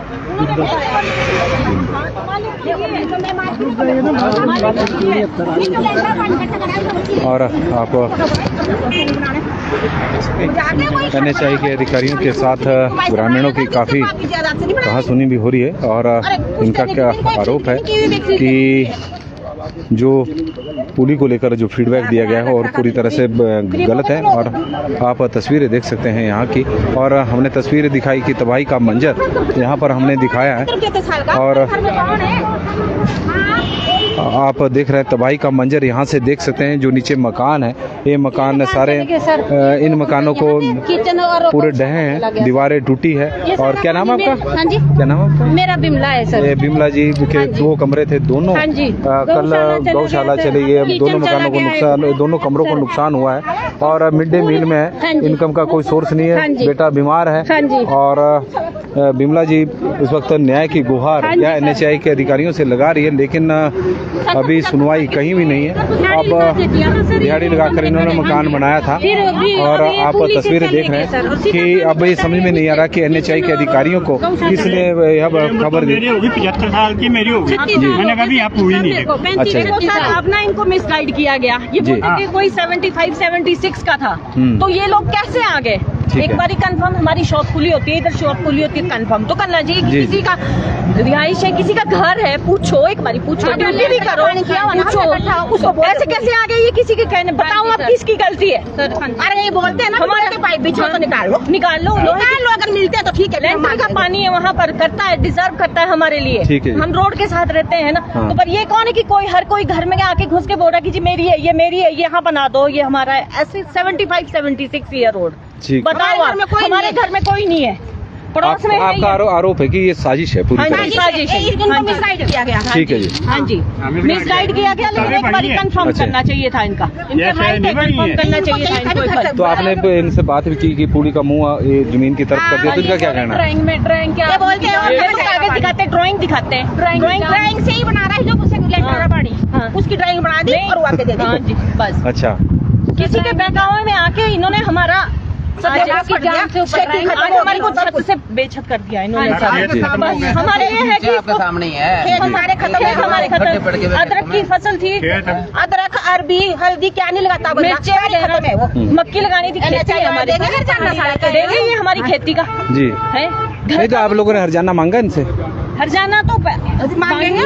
और आप NHI के अधिकारियों के साथ ग्रामीणों की काफ़ी कहासुनी भी हो रही है और इनका क्या आरोप है कि जो पुली को लेकर जो फीडबैक दिया गया है और पूरी तरह से गलत है। और आप तस्वीरें देख सकते हैं यहाँ की और हमने तस्वीरें दिखाई कि तबाही का मंजर यहाँ पर हमने दिखाया है और आप देख रहे हैं तबाही का मंजर यहाँ से देख सकते हैं। जो नीचे मकान है ये मकान सारे इन मकानों को पूरे ढहे हैं, दीवारें टूटी है। और क्या नाम है आपका? हाँ जी, क्या नाम है आपका? मेरा बिमला है सर। ये बिमला जी के 2 कमरे थे दोनों। हाँ जी, कल गौशाला चली गई, दोनों मकानों को नुकसान, दोनों कमरों को नुकसान हुआ है और मिड डे मील में इनकम का कोई सोर्स नहीं है, बेटा बीमार है और बिमला जी इस वक्त न्याय की गुहार या NHI के अधिकारियों से लगा रही है, लेकिन अभी सुनवाई कहीं भी नहीं है। अब दिहाड़ी लगाकर इन्होंने मकान बनाया था और आप तस्वीरें देख रहे हैं कि अब ये समझ में नहीं आ रहा कि NHI के अधिकारियों को किसने यह खबर दी। 75 साल की मेरी होगी, मैंने कभी यहाँ पूरी नहीं देखी। अच्छा सर अब ना इनको मिसगाइड किया गया, ये बोलते कि कोई 75-76 का था, तो ये लोग कैसे आ गए? एक बारी कंफर्म हमारी शॉप खुली होती है, इधर शॉप खुली होती है, कंफर्म तो करना चाहिए। किसी का रिहाइश है, किसी का घर है, पूछो, एक बारी पूछो, ड्यूटी भी करो, पूछो उसको ऐसे कैसे आ गए ये किसी के कहने। बताओ अब किसकी गलती है? अरे ये बोलते हैं ना हमारे पाइप बिछो तो निकाल लो अगर मिलते हैं तो ठीक है। लेंटर का पानी है वहाँ पर, करता है, डिजर्व करता है हमारे लिए। हम रोड के साथ रहते हैं ना, तो पर ये कौन है कि कोई हर कोई घर में आके घुस के बोल रहा कि जी मेरी है, ये मेरी है, यहाँ बना दो, ये हमारा है। ऐसे 75-76 ईयर रोड, बताओ आप, हमारे घर में कोई नहीं है, पड़ोस में है। आपका आरोप है कि ये साजिश है पूरी तरह से? साजिश है, इनको मिसगाइड किया गया। ठीक है जी, हाँ जी, मिसगाइड किया गया, लेकिन एक बार कंफर्म करना चाहिए था इनका, इनका राइट है, कंफर्म करना चाहिए था इनको एक बार। तो आपने इनसे बात भी की कि पुली का मुंह ये जमीन की तरफ कर दिया, तो इनका क्या कहना है? ड्राइंग क्या बोलते हैं, कागज दिखाते हैं, ड्राइंग दिखाते हैं, ड्राइंग से ही बना रहा है जो मुझसे लेटर पानी उसकी ड्राइंग बना दी और आके दे दी। हाँ जी, बस। अच्छा, किसी के बहकावे में आके इन्होंने हमारा हमारी को छत से बेछत कर दिया इन्होंने। हमारे ये है कि सामने ही है, हमारे खत्म है, हमारे खत्म। अदरक की फसल थी, अदरक, अरबी, हल्दी क्या नहीं लगाता, मिर्ची खत्म है, वो मक्की लगानी थी, खेती है हमारी, देंगे ये हमारी खेती का जी है। नहीं तो आप लोगों ने हरजाना मांगा इनसे? हरजाना तो मांगेंगे,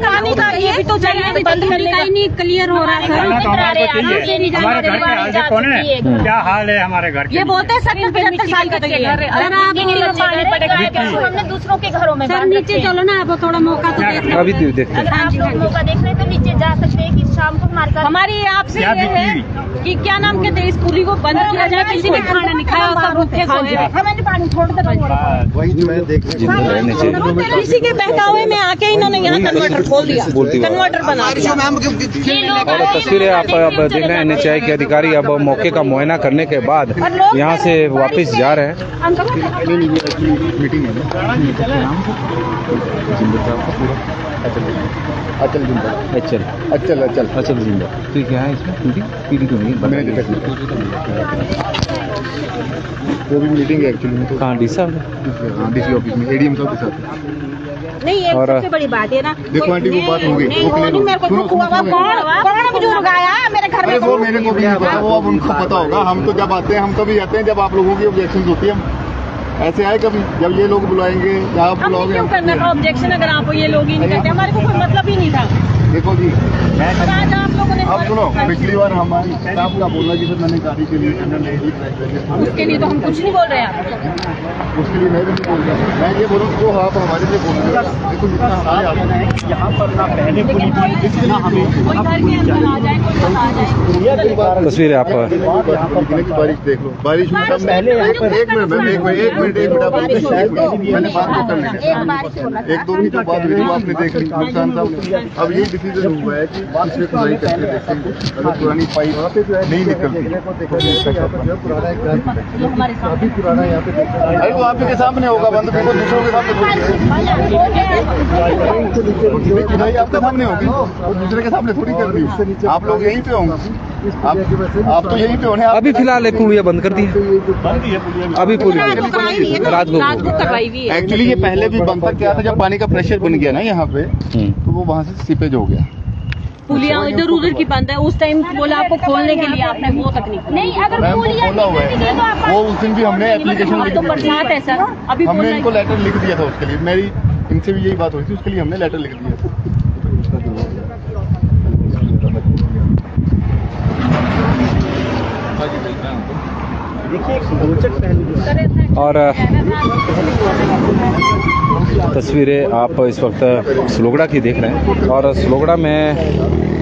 पानी का ये भी तो चाहिए, बंद करने का नहीं क्लियर हो रहा है। हमारे घर के हाल से कौन है, क्या हाल है हमारे घर के? ये बोलते हैं 70-75 साल का घर है, पानी पड़ेगा, हमने दूसरों के घरों में। सर नीचे चलो ना, आप थोड़ा मौका तो देखो, अभी देखते हैं। आप लोग मौका देख रहे तो नीचे जा सकते हैं कि शाम को मार्केट। हमारी आपसे ये है कि क्या नाम कहते हैं, इस पुली को बंद किया जाए, किसी ने खाना नहीं खाया होता, भूखे सोए। हमें पानी छोड़ दे। वही मैं देख किसी के बहकावे में आके इन्होंने यहाँ कन्वर्टर खोल दिया, कन्वर्टर बना दिया। और तस्वीरें आप अब देख रहे हैं, NHAI के अधिकारी अब मौके का मुआयना करने के बाद यहाँ से वापस जा रहे हैं। मीटिंग है अचल जिंदल अचल जिंदल। तो क्या है इसमें मीटिंग? पीडी तो नहीं, वो भी मीटिंग है एक्चुअली में। तो कहाँ डी साहब? DC ऑफिस में ADM साहब के साथ। नहीं, ये और सबसे बड़ी बात है ना, देखो आंटी, वो बात हो गई, नहीं, वो वो क्लियर नहीं, हो मेरे को गई। दुख हुआ। कौन बुजुर्ग आया मेरे घर में? वो मेरे को भी नहीं पता, वो अब उनको पता होगा। हम तो जब आते हैं, हम कभी आते हैं जब आप लोगों की ऑब्जेक्शन होती है। हम ऐसे आए कभी, जब ये लोग बुलाएंगे या आप हम बुलाओगे। क्यों करना था ऑब्जेक्शन अगर आप ये लोग ही नहीं करते? हमारे को कोई मतलब ही नहीं था। देखो जी, और आज आप लोगों ने अब सुनो, पिछली बार हमारी स्टाफ का बोलना कि सर मैंने गाड़ी के लिए उसके लिए तो हम कुछ नहीं बोल रहे हैं आपको। उसके लिए मैं भी नहीं बोल रहा। मैं ये बोलूँ वो आप हमारे लिए बोल रहे हैं। देखो जितना हमारे आते यहाँ पर ना पहले कोई घर के अंदर आ जाए, कोई बाहर आ जाए। तस्वीरें आप बारिश देख लो, बारिश में सब पहले एक मिनट आप मैंने बात तो कर ली, 1-2 मिनट तो बात हुई, आपने देख ली नुकसान साहब। अब ये डिसीजन हुआ है कि इसमें खुदाई करके देखेंगे, अगर पुरानी पाइप नहीं निकलती पुराना यहाँ पे अरे वो आप के सामने होगा बंद, फिर वो दूसरों के सामने खुदाई आपके सामने होगी, वो दूसरे के सामने थोड़ी कर दी। आप लोग यहीं पे होंगे, आप तो यहीं पे होने। अभी फिलहाल पुलिया बंद कर दी है, अभी पूरी रात को करवाई हुई है। एक्चुअली ये पहले भी बंद था। क्या था, जब पानी का प्रेशर बन गया ना यहाँ पे, तो वो वहाँ से सीपेज हो गया। पुलिया इधर उधर की बंद है। उस टाइम बोला आपको खोलने के लिए, आपने वो तकनीक नहीं। अगर पुलिया खोला हुआ है, वो उस दिन भी हमने एप्लीकेशन लिख तो बरसात है सर, अभी हमने इनको लेटर लिख दिया था उसके लिए। मेरी इनसे भी यही बात हुई थी, उसके लिए हमने लेटर लिख दिया था। और तस्वीरें आप इस वक्त सलोगड़ा की देख रहे हैं, और सलोगड़ा में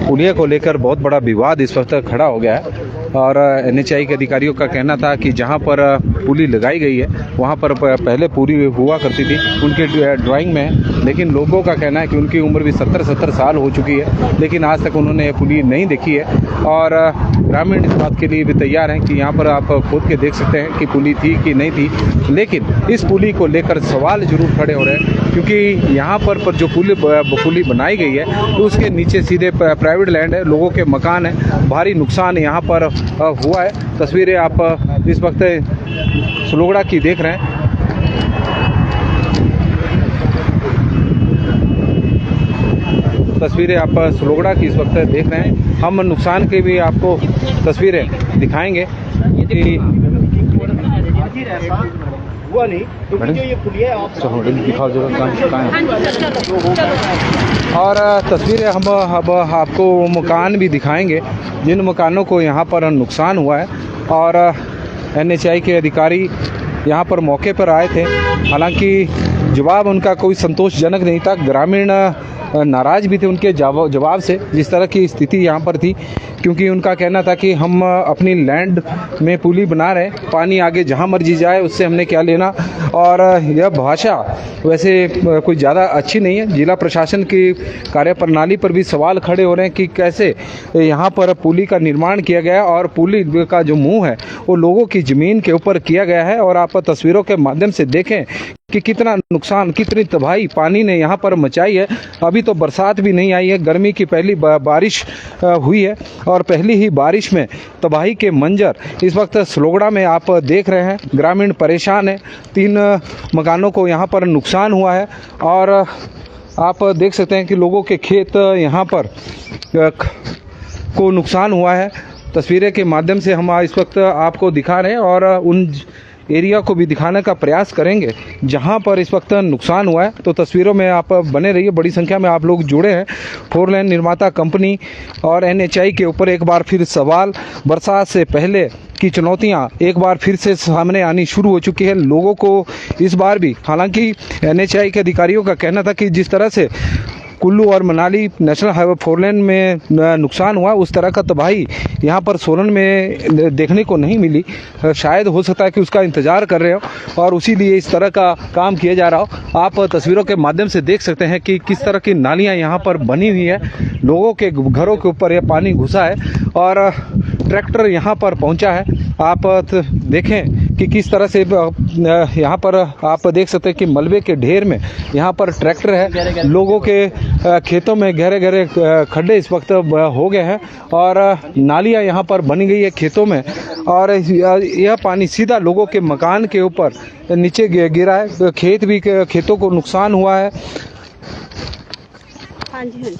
पुलिया को लेकर बहुत बड़ा विवाद इस वक्त खड़ा हो गया है। और NHAI के अधिकारियों का कहना था कि जहां पर पुली लगाई गई है वहां पर पहले पूरी हुआ करती थी उनके ड्राइंग में, लेकिन लोगों का कहना है कि उनकी उम्र भी 70 साल हो चुकी है, लेकिन आज तक उन्होंने ये पुली नहीं देखी है। और ग्रामीण इस बात के लिए भी तैयार हैं कि यहाँ पर आप खुद के देख सकते हैं कि पुली थी कि नहीं थी, लेकिन इस पुली को लेकर सवाल जरूर खड़े हो रहे हैं, क्योंकि यहाँ पर जो पुली बनाई गई है तो उसके नीचे सीधे प्राइवेट लैंड है, लोगों के मकान है, भारी नुकसान यहाँ पर हुआ है। तस्वीरें आप इस वक्त सलोगड़ा की देख रहे हैं। तस्वीरें आप सलोगड़ा की इस वक्त देख रहे हैं। हम नुकसान की भी आपको तस्वीरें दिखाएंगे। हुआ नहीं, क्योंकि जो ये पुलिया दिखाओ और तस्वीरें हम अब आपको मकान भी दिखाएंगे जिन मकानों को यहाँ पर नुकसान हुआ है। और NHAI के अधिकारी यहाँ पर मौके पर आए थे, हालांकि जवाब उनका कोई संतोषजनक नहीं था। ग्रामीण नाराज़ भी थे उनके जवाब से, जिस तरह की स्थिति यहाँ पर थी, क्योंकि उनका कहना था कि हम अपनी लैंड में पुली बना रहे हैं, पानी आगे जहाँ मर्जी जाए उससे हमने क्या लेना। और यह भाषा वैसे कोई ज़्यादा अच्छी नहीं है। जिला प्रशासन की कार्यप्रणाली पर भी सवाल खड़े हो रहे हैं कि कैसे यहाँ पर पुली का निर्माण किया गया और पुली का जो मुंह है वो लोगों की ज़मीन के ऊपर किया गया है। और आप तस्वीरों के माध्यम से देखें कि कितना नुकसान, कितनी तबाही पानी ने यहाँ पर मचाई है। अभी तो बरसात भी नहीं आई है, गर्मी की पहली बारिश हुई है और पहली ही बारिश में तबाही के मंजर इस वक्त सलोगड़ा में आप देख रहे हैं। ग्रामीण परेशान है, 3 मकानों को यहाँ पर नुकसान हुआ है और आप देख सकते हैं कि लोगों के खेत यहाँ पर को नुकसान हुआ है। तस्वीरें के माध्यम से हम इस वक्त आपको दिखा रहे हैं और उन एरिया को भी दिखाने का प्रयास करेंगे जहां पर इस वक्त नुकसान हुआ है। तो तस्वीरों में आप बने रहिए, बड़ी संख्या में आप लोग जुड़े हैं। 4 लेन निर्माता कंपनी और NHAI के ऊपर एक बार फिर सवाल, बरसात से पहले की चुनौतियां एक बार फिर से सामने आनी शुरू हो चुकी है लोगों को इस बार भी। हालांकि NHAI के अधिकारियों का कहना था कि जिस तरह से कुल्लू और मनाली नेशनल हाईवे 4 लेन में नुकसान हुआ, उस तरह का तबाही यहाँ पर सोलन में देखने को नहीं मिली। शायद हो सकता है कि उसका इंतज़ार कर रहे हो और उसी लिए इस तरह का काम किया जा रहा हो। आप तस्वीरों के माध्यम से देख सकते हैं कि किस तरह की नालियाँ यहाँ पर बनी हुई है, लोगों के घरों के ऊपर यह पानी घुसा है और ट्रैक्टर यहाँ पर पहुँचा है। आप देखें कि किस तरह से यहाँ पर आप देख सकते हैं कि मलबे के ढेर में यहाँ पर ट्रैक्टर है, लोगों के खेतों में गहरे गहरे खड्डे इस वक्त हो गए हैं और नालियाँ यहाँ पर बनी गई है खेतों में और यह पानी सीधा लोगों के मकान के ऊपर नीचे गिरा है। खेतों को नुकसान हुआ है। हाँ जी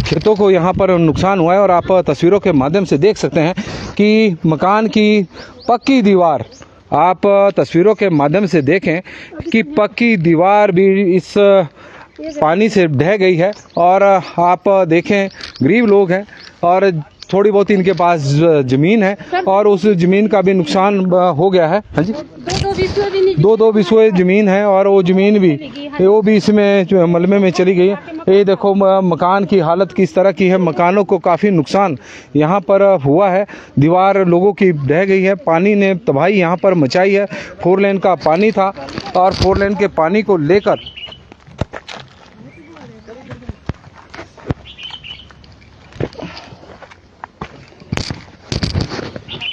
खेतों को यहाँ पर नुकसान हुआ है और आप तस्वीरों के माध्यम से देख सकते हैं कि मकान की पक्की दीवार, आप तस्वीरों के माध्यम से देखें कि पक्की दीवार भी इस पानी से ढह गई है और आप देखें गरीब लोग हैं और थोड़ी बहुत इनके पास ज़मीन है और उस ज़मीन का भी नुकसान हो गया है। हाँ जी, दो बिस्वे ज़मीन है और वो ज़मीन भी इसमें मलबे में चली गई है। ये देखो मकान की हालत किस तरह की है, मकानों को काफ़ी नुकसान यहाँ पर हुआ है, दीवार लोगों की ढह गई है, पानी ने तबाही यहाँ पर मचाई है। 4 लेन का पानी था और 4 लेन के पानी को लेकर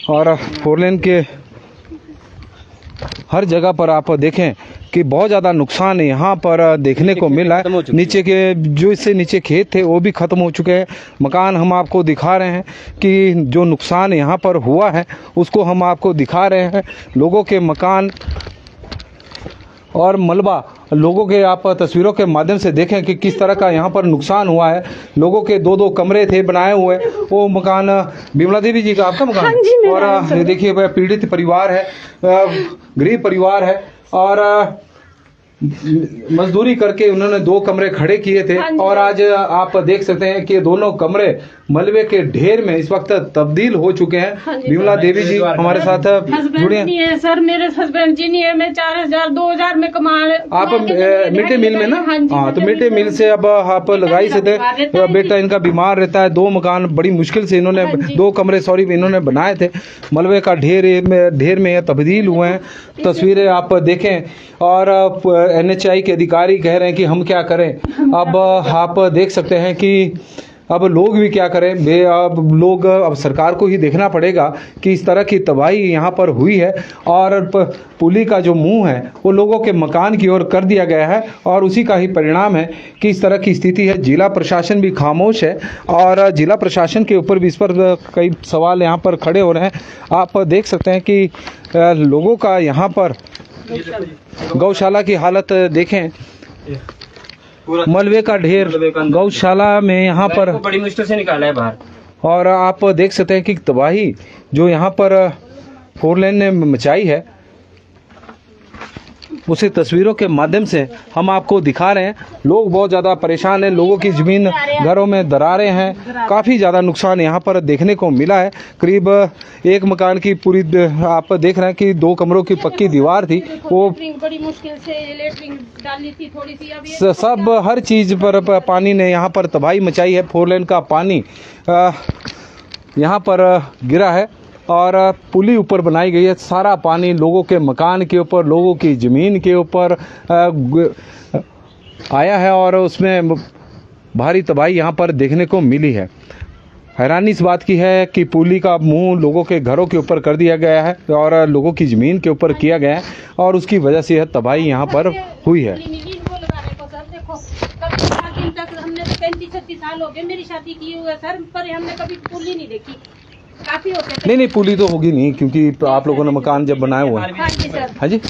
और 4 लेन के हर जगह पर आप देखें कि बहुत ज़्यादा नुकसान यहाँ पर देखने को मिला है। नीचे के जो इससे नीचे खेत थे वो भी ख़त्म हो चुके हैं। मकान हम आपको दिखा रहे हैं कि जो नुकसान यहाँ पर हुआ है उसको हम आपको दिखा रहे हैं। लोगों के मकान और मलबा, लोगों के आप तस्वीरों के माध्यम से देखें कि किस तरह का यहाँ पर नुकसान हुआ है। लोगों के 2-2 कमरे थे बनाए हुए, वो मकान बिमला देवी जी का आपका मकान। हाँ जी, और देखिए पीड़ित परिवार है, गरीब परिवार है और मजदूरी करके उन्होंने 2 कमरे खड़े किए थे और आज आप देख सकते हैं कि दोनों कमरे मलबे के ढेर में इस वक्त तब्दील हो चुके हैं। बिमला देवी जी हमारे साथ जुड़े हैं। सर मेरे हस्बैंड जी नहीं है, मैं 4000 2000 में कमा आप मिड डे मील में ना। हाँ, तो मिड डे मील से अब आप लगाई से थे, बेटा इनका बीमार रहता है। 2 मकान बड़ी मुश्किल से इन्होंने 2 कमरे इन्होंने बनाए थे, मलबे का ढेर में तब्दील हुए हैं। तस्वीरें आप देखें और NHI के अधिकारी कह रहे हैं कि हम क्या करें। अब आप देख सकते हैं कि अब लोग भी क्या करें। अब सरकार को ही देखना पड़ेगा कि इस तरह की तबाही यहाँ पर हुई है और पुली का जो मुंह है वो लोगों के मकान की ओर कर दिया गया है और उसी का ही परिणाम है कि इस तरह की स्थिति है। जिला प्रशासन भी खामोश है और जिला प्रशासन के ऊपर भी इस पर कई सवाल यहाँ पर खड़े हो रहे हैं। आप देख सकते हैं कि लोगों का यहाँ पर गौशाला की हालत देखें, मलबे का ढेर गौशाला में यहाँ पर बड़ी मुश्किल से निकाला है बाहर और आप देख सकते हैं कि तबाही जो यहाँ पर 4 लेन ने मचाई है उसी तस्वीरों के माध्यम से हम आपको दिखा रहे हैं। लोग बहुत ज़्यादा परेशान हैं, लोगों की ज़मीन घरों में दरारें हैं, काफ़ी ज़्यादा नुकसान यहाँ पर देखने को मिला है। करीब 1 मकान की पूरी आप देख रहे हैं कि 2 कमरों की पक्की दीवार थी, वो बड़ी मुश्किल से लेटरिंग डालनी थी थोड़ी सी, अब सब हर चीज़ पर पानी ने यहाँ पर तबाही मचाई है। 4 लेन का पानी यहाँ पर गिरा है और पुली ऊपर बनाई गई है। सारा पानी लोगों के मकान के ऊपर, लोगों की ज़मीन के ऊपर आया है और उसमें भारी तबाही यहाँ पर देखने को मिली है। हैरानी इस बात की है कि पुली का मुंह लोगों के घरों के ऊपर कर दिया गया है और लोगों की ज़मीन के ऊपर किया गया है और उसकी वजह से यह तबाही यहाँ पर हुई है। हमने 35-36 साल हो गए मेरी शादी की हुई है सर, पर हमने कभी पुली नहीं देखी। काफी होते थे। नहीं पुली तो होगी नहीं क्योंकि आप लोगों ने मकान जब बनाए हुए हैं। हाँ जी,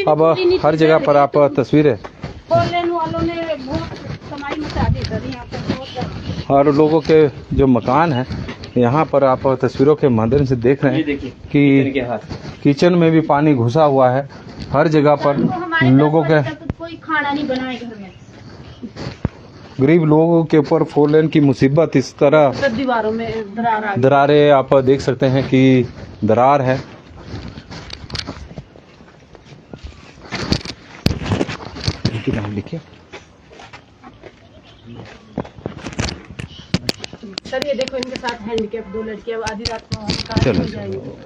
अब हर जगह पर आप तस्वीरें और लोगों के जो मकान है यहाँ पर आप तस्वीरों के माध्यम से देख रहे हैं कि किचन में भी पानी घुसा हुआ है। हर जगह पर लोगों के कोई खाना नहीं बनाए घर में। गरीब लोगों के ऊपर 4 लेन की मुसीबत इस तरह दीवारों में दरारें आप देख सकते हैं कि दरार है। नाम लिखिए। सर ये देखो इनके साथ हैंडीकैप 2 लड़कियां आधी रात को चलो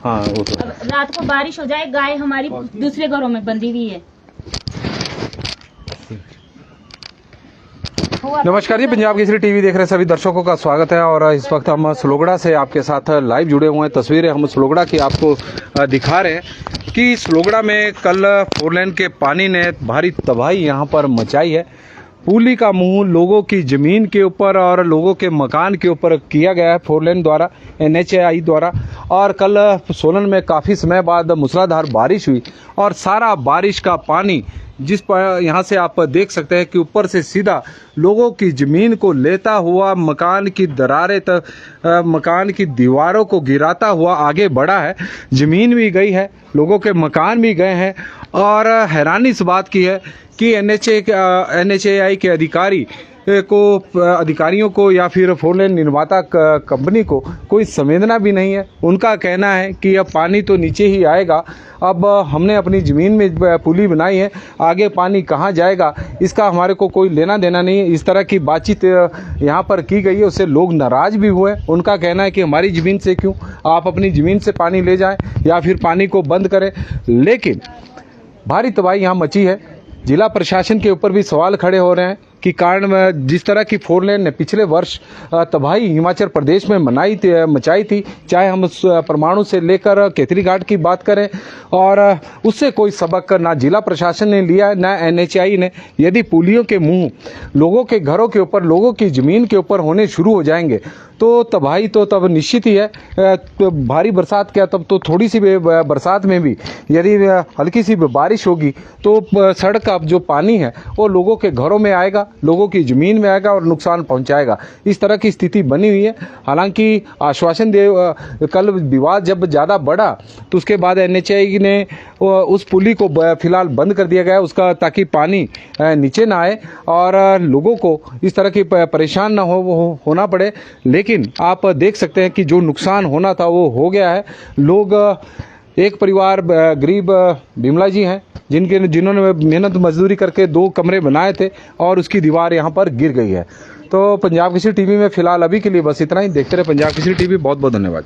हाँ वो तो रात को बारिश हो जाए, गाय हमारी दूसरे घरों में बंधी हुई है। नमस्कार जी, पंजाब केसरी टीवी देख रहे सभी दर्शकों का स्वागत है। और इस वक्त हम सलोगड़ा से आपके साथ लाइव जुड़े हुए हैं। तस्वीरें हम सलोगड़ा की आपको दिखा रहे हैं कि सलोगड़ा में कल 4 लेन के पानी ने भारी तबाही यहाँ पर मचाई है। पुली का मुंह लोगों की जमीन के ऊपर और लोगों के मकान के ऊपर किया गया है 4 लेन द्वारा, NHAI द्वारा। और कल सोलन में काफ़ी समय बाद मूसलाधार बारिश हुई और सारा बारिश का पानी जिस पर यहाँ से आप देख सकते हैं कि ऊपर से सीधा लोगों की ज़मीन को लेता हुआ मकान की दरारें तक, मकान की दीवारों को गिराता हुआ आगे बढ़ा है। ज़मीन भी गई है, लोगों के मकान भी गए हैं। और हैरानी इस बात की है कि NHAI के अधिकारियों को या फिर 4 लेन निर्माता कंपनी को कोई संवेदना भी नहीं है। उनका कहना है कि अब पानी तो नीचे ही आएगा, अब हमने अपनी ज़मीन में पुली बनाई है, आगे पानी कहाँ जाएगा इसका हमारे को कोई लेना देना नहीं है। इस तरह की बातचीत यहाँ पर की गई है, उससे लोग नाराज़ भी हुए। उनका कहना है कि हमारी ज़मीन से क्यों आप अपनी ज़मीन से पानी ले जाएं या फिर पानी को बंद करें। लेकिन भारी तबाही यहाँ मची है। जिला प्रशासन के ऊपर भी सवाल खड़े हो रहे हैं कि कारण में जिस तरह की 4 लेन ने पिछले वर्ष तबाही हिमाचल प्रदेश में मचाई थी, चाहे हम परमाणु से लेकर केतरी घाट की बात करें, और उससे कोई सबक ना जिला प्रशासन ने लिया ना NHAI ने। यदि पुलियों के मुंह लोगों के घरों के ऊपर, लोगों की ज़मीन के ऊपर होने शुरू हो जाएंगे तो तबाही तो तब निश्चित ही है। तो भारी बरसात क्या, तब तो थोड़ी सी बरसात में भी यदि हल्की सी बारिश होगी तो सड़क का जो पानी है वो लोगों के घरों में आएगा, लोगों की ज़मीन में आएगा और नुकसान पहुंचाएगा। इस तरह की स्थिति बनी हुई है। हालांकि आश्वासन कल विवाद जब ज़्यादा बढ़ा तो उसके बाद NHAI ने उस पुली को फिलहाल बंद कर दिया गया उसका, ताकि पानी नीचे ना आए और लोगों को इस तरह की परेशान ना होना पड़े। लेकिन आप देख सकते हैं कि जो नुकसान होना था वो हो गया है। लोग, एक परिवार गरीब बिमला जी हैं जिन्होंने मेहनत मजदूरी करके 2 कमरे बनाए थे और उसकी दीवार यहाँ पर गिर गई है। तो पंजाब केसरी टीवी में फिलहाल अभी के लिए बस इतना ही। देखते रहे पंजाब केसरी टीवी। बहुत बहुत धन्यवाद।